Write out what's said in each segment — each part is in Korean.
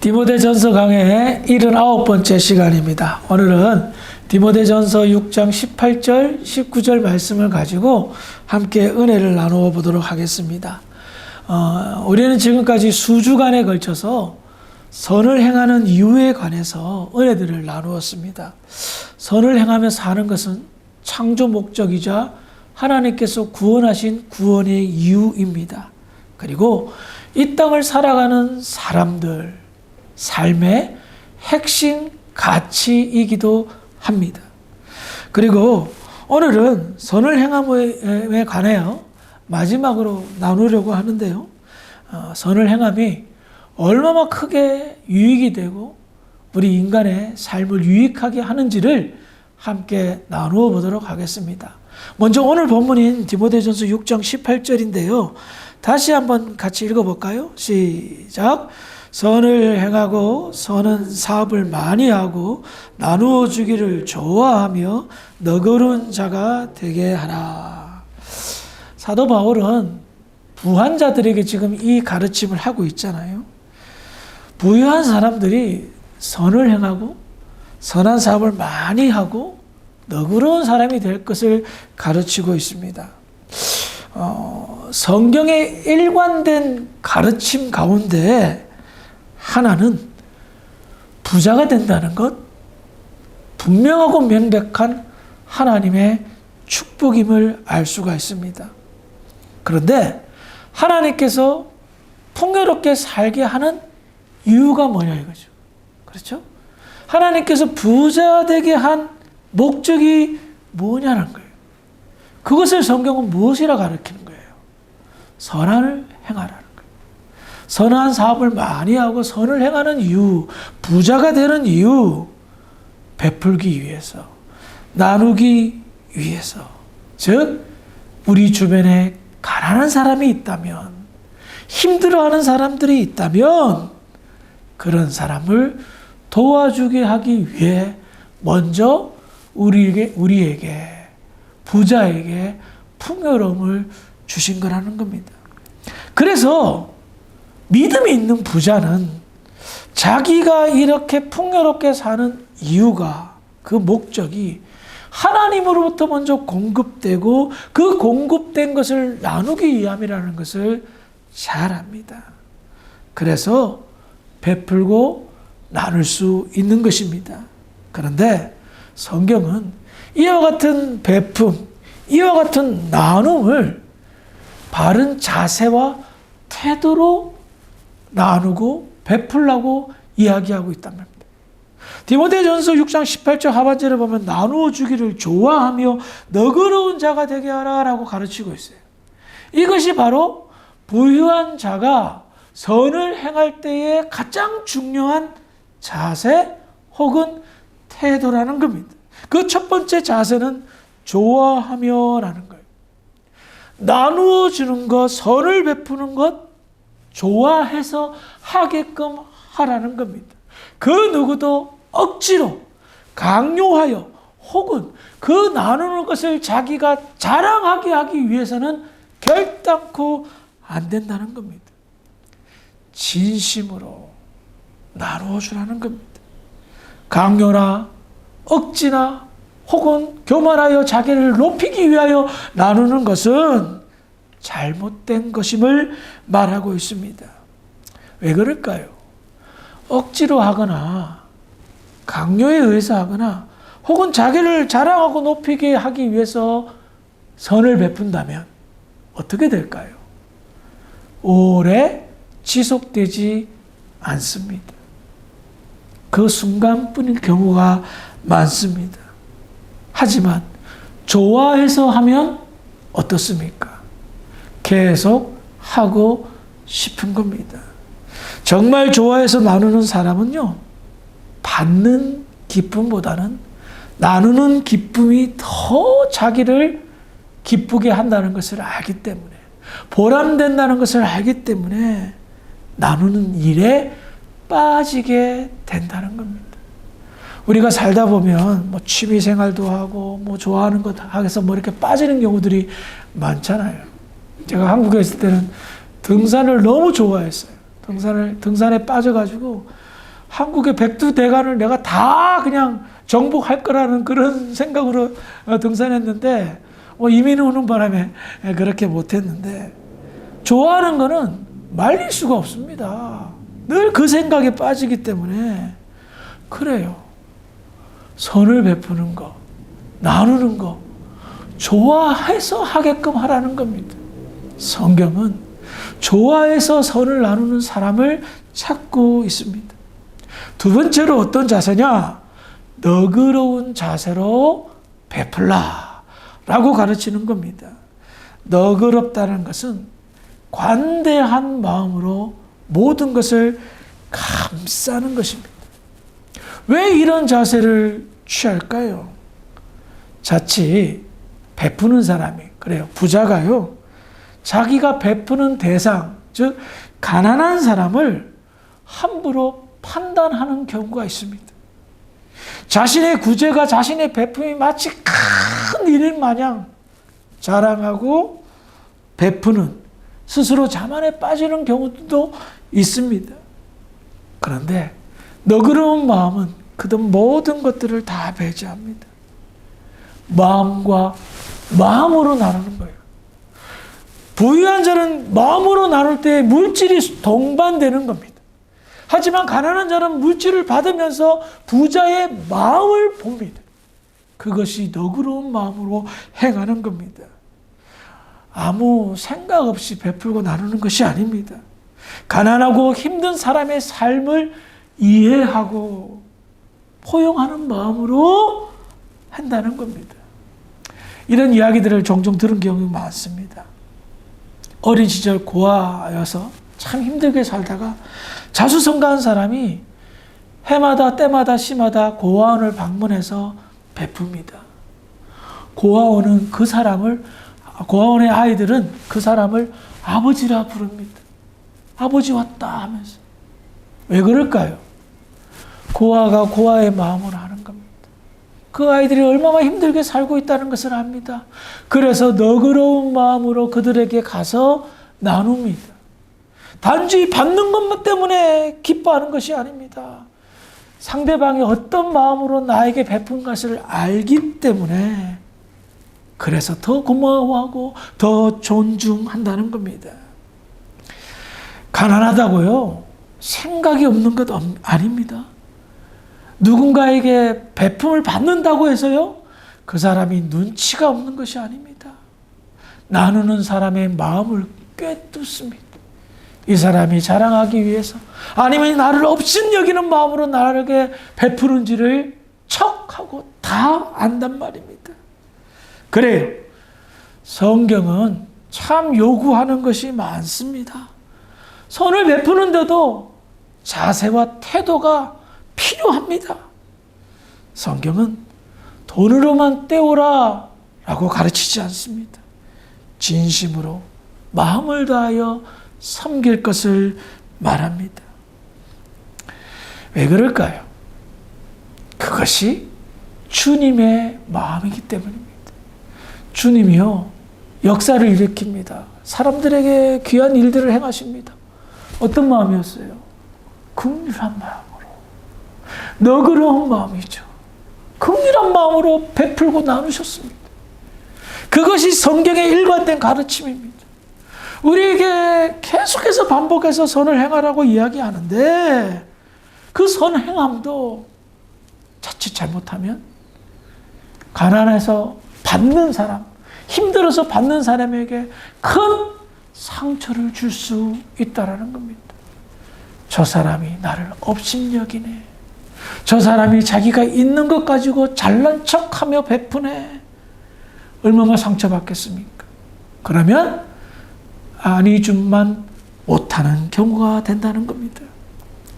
디모데전서 강의 79번째 시간입니다. 오늘은 디모데전서 6장 18절, 19절 말씀을 가지고 함께 은혜를 나누어 보도록 하겠습니다. 우리는 지금까지 수주간에 걸쳐서 선을 행하는 이유에 관해서 은혜들을 나누었습니다. 선을 행하며 사는 것은 창조 목적이자 하나님께서 구원하신 구원의 이유입니다. 그리고 이 땅을 살아가는 사람들, 삶의 핵심 가치이기도 합니다. 그리고 오늘은 선을 행함에 관하여 마지막으로 나누려고 하는데요. 선을 행함이 얼마나 크게 유익이 되고 우리 인간의 삶을 유익하게 하는지를 함께 나누어 보도록 하겠습니다. 먼저 오늘 본문인 디모데전서 6장 18절인데요. 다시 한번 같이 읽어볼까요? 시작. 선을 행하고 선한 사업을 많이 하고 나누어 주기를 좋아하며 너그러운 자가 되게 하라. 사도 바울은 부한 자들에게 지금 이 가르침을 하고 있잖아요. 부유한 사람들이 선을 행하고 선한 사업을 많이 하고 너그러운 사람이 될 것을 가르치고 있습니다. 성경의 일관된 가르침 가운데 하나는 부자가 된다는 것, 분명하고 명백한 하나님의 축복임을 알 수가 있습니다. 그런데 하나님께서 풍요롭게 살게 하는 이유가 뭐냐 이거죠. 그렇죠? 하나님께서 부자 되게 한 목적이 뭐냐는 거예요. 그것을 성경은 무엇이라 가르치는 거예요? 선을 행하라는 거예요. 선한 사업을 많이 하고 선을 행하는 이유, 부자가 되는 이유, 베풀기 위해서, 나누기 위해서. 즉, 우리 주변에 가난한 사람이 있다면, 힘들어하는 사람들이 있다면, 그런 사람을 도와주게 하기 위해 먼저 우리에게, 부자에게 풍요로움을 주신 거라는 겁니다. 그래서 믿음이 있는 부자는 자기가 이렇게 풍요롭게 사는 이유가, 그 목적이 하나님으로부터 먼저 공급되고 그 공급된 것을 나누기 위함이라는 것을 잘 압니다. 그래서 베풀고 나눌 수 있는 것입니다. 그런데 성경은 이와 같은 베품, 이와 같은 나눔을 바른 자세와 태도로 나누고 베풀라고 이야기하고 있단 말입니다. 디모데전서 6장 18절 하반절에 보면 나누어 주기를 좋아하며 너그러운 자가 되게 하라라고 가르치고 있어요. 이것이 바로 부유한 자가 선을 행할 때의 가장 중요한 자세 혹은 태도라는 겁니다. 그 첫 번째 자세는 좋아하며라는 거예요. 나누어 주는 것, 선을 베푸는 것, 좋아해서 하게끔 하라는 겁니다. 그 누구도 억지로, 강요하여 혹은 그 나누는 것을 자기가 자랑하게 하기 위해서는 결단코 안 된다는 겁니다. 진심으로 나누어 주라는 겁니다. 강요나 억지나 혹은 교만하여 자기를 높이기 위하여 나누는 것은 잘못된 것임을 말하고 있습니다. 왜 그럴까요? 억지로 하거나 강요에 의해서 하거나 혹은 자기를 자랑하고 높이게 하기 위해서 선을 베푼다면 어떻게 될까요? 오래 지속되지 않습니다. 그 순간뿐인 경우가 많습니다. 하지만 좋아해서 하면 어떻습니까? 계속 하고 싶은 겁니다. 정말 좋아해서 나누는 사람은요, 받는 기쁨보다는 나누는 기쁨이 더 자기를 기쁘게 한다는 것을 알기 때문에, 보람된다는 것을 알기 때문에 나누는 일에 빠지게 된다는 겁니다. 우리가 살다 보면 뭐 취미 생활도 하고 뭐 좋아하는 것 해서 뭐 이렇게 빠지는 경우들이 많잖아요. 제가 한국에 있을 때는 등산을 너무 좋아했어요. 등산에 빠져가지고 한국의 백두대간을 내가 다 그냥 정복할 거라는 그런 생각으로 등산했는데 이민 오는 바람에 그렇게 못했는데 좋아하는 거는 말릴 수가 없습니다. 늘 그 생각에 빠지기 때문에 그래요. 선을 베푸는 거, 나누는 거 좋아해서 하게끔 하라는 겁니다. 성경은 좋아해서 선을 나누는 사람을 찾고 있습니다. 두 번째로 어떤 자세냐? 너그러운 자세로 베풀라 라고 가르치는 겁니다. 너그럽다는 것은 관대한 마음으로 모든 것을 감싸는 것입니다. 왜 이런 자세를 취할까요? 자칫 베푸는 사람이, 그래요, 부자가요, 자기가 베푸는 대상, 즉 가난한 사람을 함부로 판단하는 경우가 있습니다. 자신의 구제가, 자신의 베품이 마치 큰 일인 마냥 자랑하고 베푸는, 스스로 자만에 빠지는 경우도 있습니다. 그런데 너그러운 마음은 그들 모든 것들을 다 배제합니다. 마음과 마음으로 나누는 거예요. 부유한 자는 마음으로 나눌 때 물질이 동반되는 겁니다. 하지만 가난한 자는 물질을 받으면서 부자의 마음을 봅니다. 그것이 너그러운 마음으로 행하는 겁니다. 아무 생각 없이 베풀고 나누는 것이 아닙니다. 가난하고 힘든 사람의 삶을 이해하고 포용하는 마음으로 한다는 겁니다. 이런 이야기들을 종종 들은 경우가 많습니다. 어린 시절 고아여서 참 힘들게 살다가 자수성가한 사람이 해마다 때마다 시마다 고아원을 방문해서 베풉니다. 고아원의 아이들은 그 사람을 아버지라 부릅니다. 아버지 왔다 하면서. 왜 그럴까요? 고아가 고아의 마음을 아는 겁니다. 그 아이들이 얼마나 힘들게 살고 있다는 것을 압니다. 그래서 너그러운 마음으로 그들에게 가서 나눕니다. 단지 받는 것만 때문에 기뻐하는 것이 아닙니다. 상대방이 어떤 마음으로 나에게 베푼 것을 알기 때문에 그래서 더 고마워하고 더 존중한다는 겁니다. 가난하다고요? 생각이 없는 것 아닙니다. 누군가에게 베품을 받는다고 해서요, 그 사람이 눈치가 없는 것이 아닙니다. 나누는 사람의 마음을 꿰뚫습니다. 이 사람이 자랑하기 위해서 아니면 나를 업신여기는 마음으로 나에게 베푸는지를 척하고 다 안단 말입니다. 그래요. 성경은 참 요구하는 것이 많습니다. 선을 베푸는데도 자세와 태도가 필요합니다. 성경은 돈으로만 때우라 라고 가르치지 않습니다. 진심으로 마음을 다하여 섬길 것을 말합니다. 왜 그럴까요? 그것이 주님의 마음이기 때문입니다. 주님이요, 역사를 일으킵니다. 사람들에게 귀한 일들을 행하십니다. 어떤 마음이었어요? 긍휼한 마음으로. 너그러운 마음이죠. 긍휼한 마음으로 베풀고 나누셨습니다. 그것이 성경의 일관된 가르침입니다. 우리에게 계속해서 반복해서 선을 행하라고 이야기하는데 그 선 행함도 자칫 잘못하면 가난해서 받는 사람, 힘들어서 받는 사람에게 큰 상처를 줄 수 있다는 겁니다. 저 사람이 나를 업신여기네. 저 사람이 자기가 있는 것 가지고 잘난 척하며 베푸네. 얼마나 상처받겠습니까? 그러면 아니 줌만 못하는 경우가 된다는 겁니다.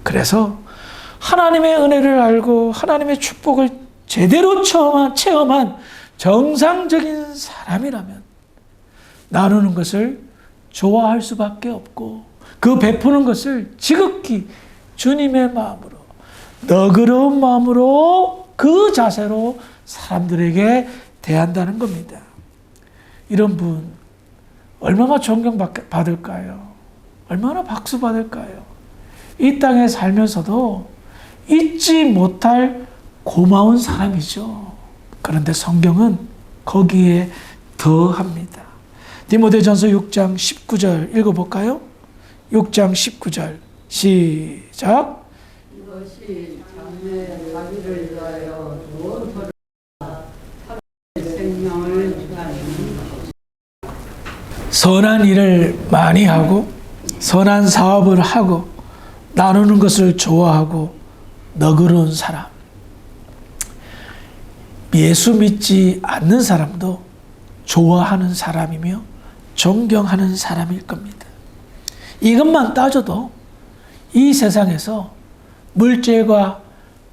그래서 하나님의 은혜를 알고 하나님의 축복을 제대로 체험한 정상적인 사람이라면 나누는 것을 좋아할 수밖에 없고 그 베푸는 것을 지극히 주님의 마음으로, 너그러운 마음으로, 그 자세로 사람들에게 대한다는 겁니다. 이런 분 얼마나 존경받을까요? 얼마나 박수 받을까요? 이 땅에 살면서도 잊지 못할 고마운 사람이죠. 그런데 성경은 거기에 더합니다. 디모데전서 6장 19절 읽어볼까요? 6장 19절 시작. 이것이 장래 자기를 위하여 좋은 터를 생명을 주하는 선한 일을 많이 하고 선한 사업을 하고 나누는 것을 좋아하고 너그러운 사람. 예수 믿지 않는 사람도 좋아하는 사람이며 존경하는 사람일 겁니다. 이것만 따져도 이 세상에서 물질과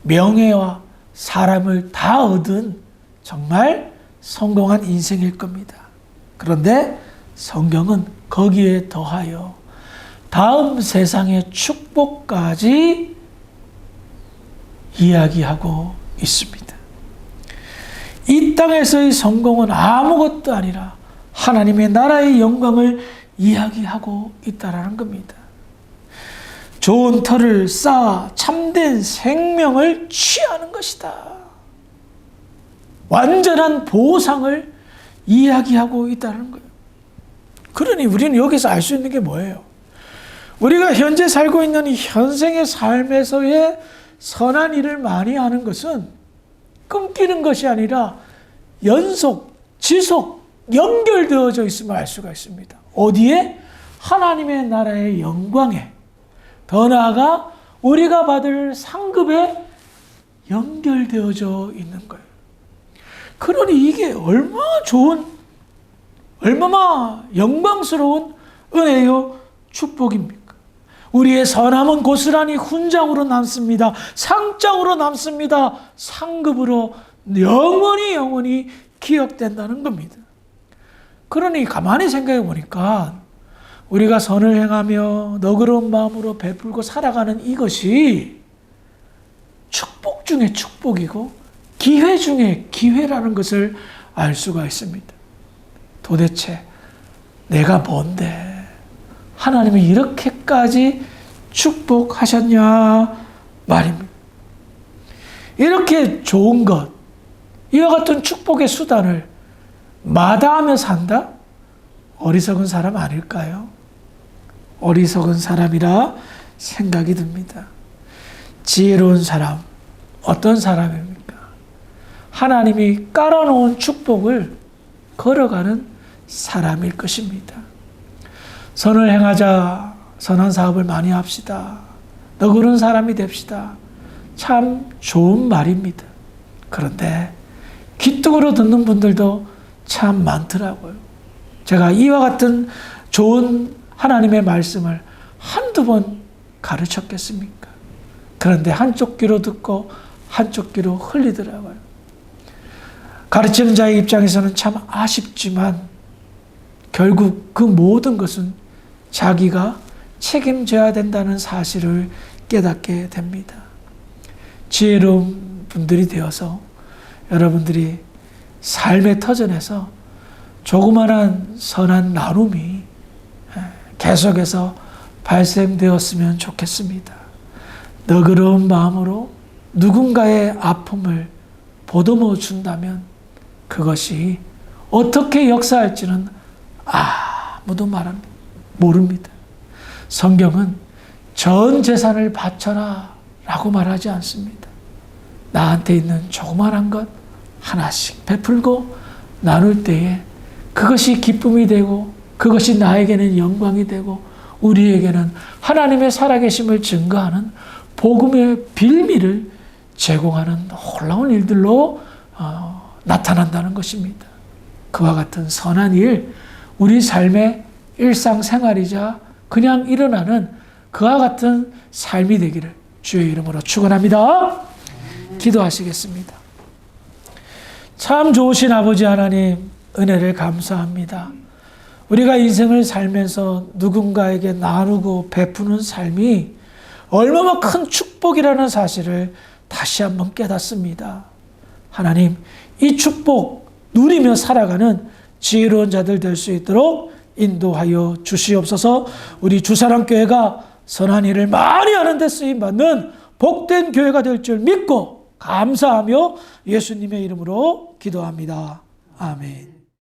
명예와 사람을 다 얻은 정말 성공한 인생일 겁니다. 그런데 성경은 거기에 더하여 다음 세상의 축복까지 이야기하고 있습니다. 이 땅에서의 성공은 아무것도 아니라 하나님의 나라의 영광을 이야기하고 있다라는 겁니다. 좋은 터를 쌓아 참된 생명을 취하는 것이다. 완전한 보상을 이야기하고 있다는 거예요. 그러니 우리는 여기서 알 수 있는 게 뭐예요? 우리가 현재 살고 있는 이 현생의 삶에서의 선한 일을 많이 하는 것은 끊기는 것이 아니라 연속, 지속, 연결되어져 있음을 알 수가 있습니다. 어디에? 하나님의 나라의 영광에, 더 나아가 우리가 받을 상급에 연결되어져 있는 거예요. 그러니 이게 얼마나 좋은, 얼마나 영광스러운 은혜요 축복입니까? 우리의 선함은 고스란히 훈장으로 남습니다. 상장으로 남습니다. 상급으로 영원히 기억된다는 겁니다. 그러니 가만히 생각해 보니까 우리가 선을 행하며 너그러운 마음으로 베풀고 살아가는 이것이 축복 중에 축복이고 기회 중에 기회라는 것을 알 수가 있습니다. 도대체 내가 뭔데 하나님이 이렇게까지 축복하셨냐 말입니다. 이렇게 좋은 것, 이와 같은 축복의 수단을 마다하며 산다? 어리석은 사람 아닐까요? 어리석은 사람이라 생각이 듭니다. 지혜로운 사람, 어떤 사람입니까? 하나님이 깔아놓은 축복을 걸어가는 사람일 것입니다. 선을 행하자, 선한 사업을 많이 합시다. 너그러운 사람이 됩시다. 참 좋은 말입니다. 그런데 귀뚱으로 듣는 분들도 참 많더라고요. 제가 이와 같은 좋은 하나님의 말씀을 한두 번 가르쳤겠습니까? 그런데 한쪽 귀로 듣고 한쪽 귀로 흘리더라고요. 가르치는 자의 입장에서는 참 아쉽지만 결국 그 모든 것은 자기가 책임져야 된다는 사실을 깨닫게 됩니다. 지혜로운 분들이 되어서 여러분들이 삶의 터전에서 조그마한 선한 나눔이 계속해서 발생되었으면 좋겠습니다. 너그러운 마음으로 누군가의 아픔을 보듬어 준다면 그것이 어떻게 역사할지는 아무도 모릅니다. 성경은 전 재산을 바쳐라 라고 말하지 않습니다. 나한테 있는 조그만한 것 하나씩 베풀고 나눌 때에 그것이 기쁨이 되고 그것이 나에게는 영광이 되고 우리에게는 하나님의 살아계심을 증거하는 복음의 빌미를 제공하는 놀라운 일들로 나타난다는 것입니다. 그와 같은 선한 일, 우리 삶의 일상생활이자 그냥 일어나는 그와 같은 삶이 되기를 주의 이름으로 축원합니다. 기도하시겠습니다. 참 좋으신 아버지 하나님, 은혜를 감사합니다. 우리가 인생을 살면서 누군가에게 나누고 베푸는 삶이 얼마나 큰 축복이라는 사실을 다시 한번 깨닫습니다. 하나님, 이 축복 누리며 살아가는 지혜로운 자들 될 수 있도록 인도하여 주시옵소서. 우리 주사랑교회가 선한 일을 많이 하는 데 쓰임받는 복된 교회가 될 줄 믿고 감사하며 예수님의 이름으로 기도합니다. 아멘.